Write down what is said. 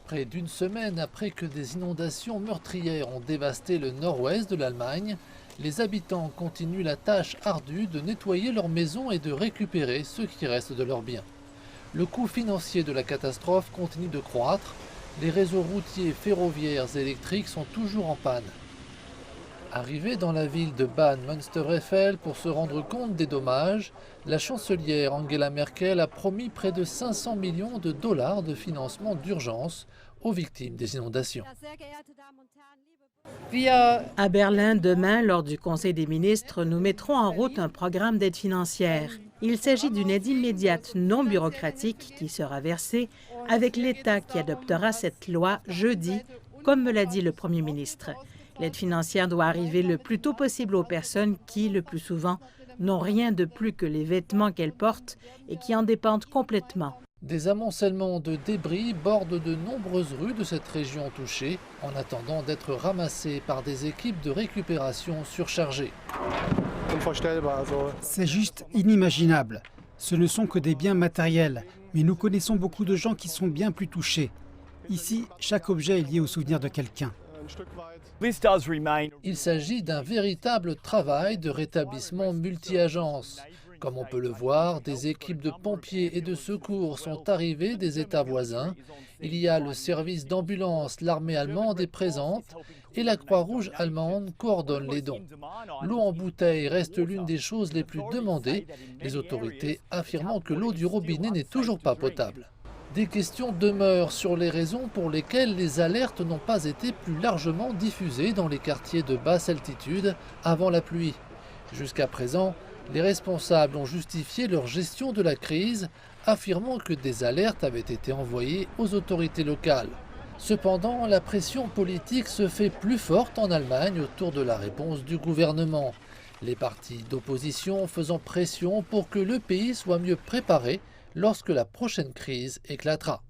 Près d'une semaine après que des inondations meurtrières ont dévasté le nord-ouest de l'Allemagne, les habitants continuent la tâche ardue de nettoyer leurs maisons et de récupérer ce qui reste de leurs biens. Le coût financier de la catastrophe continue de croître. Les réseaux routiers, ferroviaires et électriques sont toujours en panne. Arrivée dans la ville de Bad Münstereifel pour se rendre compte des dommages, la chancelière Angela Merkel a promis près de 500 millions de dollars de financement d'urgence aux victimes des inondations. À Berlin, demain, lors du Conseil des ministres, nous mettrons en route un programme d'aide financière. Il s'agit d'une aide immédiate non bureaucratique qui sera versée avec l'État qui adoptera cette loi jeudi, comme me l'a dit le Premier ministre. L'aide financière doit arriver le plus tôt possible aux personnes qui, le plus souvent, n'ont rien de plus que les vêtements qu'elles portent et qui en dépendent complètement. Des amoncellements de débris bordent de nombreuses rues de cette région touchée, en attendant d'être ramassés par des équipes de récupération surchargées. C'est juste inimaginable. Ce ne sont que des biens matériels, mais nous connaissons beaucoup de gens qui sont bien plus touchés. Ici, chaque objet est lié au souvenir de quelqu'un. Il s'agit d'un véritable travail de rétablissement multi-agences. Comme on peut le voir, des équipes de pompiers et de secours sont arrivées des États voisins. Il y a le service d'ambulance, l'armée allemande est présente et la Croix-Rouge allemande coordonne les dons. L'eau en bouteille reste l'une des choses les plus demandées, les autorités affirmant que l'eau du robinet n'est toujours pas potable. Des questions demeurent sur les raisons pour lesquelles les alertes n'ont pas été plus largement diffusées dans les quartiers de basse altitude avant la pluie. Jusqu'à présent, les responsables ont justifié leur gestion de la crise, affirmant que des alertes avaient été envoyées aux autorités locales. Cependant, la pression politique se fait plus forte en Allemagne autour de la réponse du gouvernement. Les partis d'opposition faisant pression pour que le pays soit mieux préparé lorsque la prochaine crise éclatera.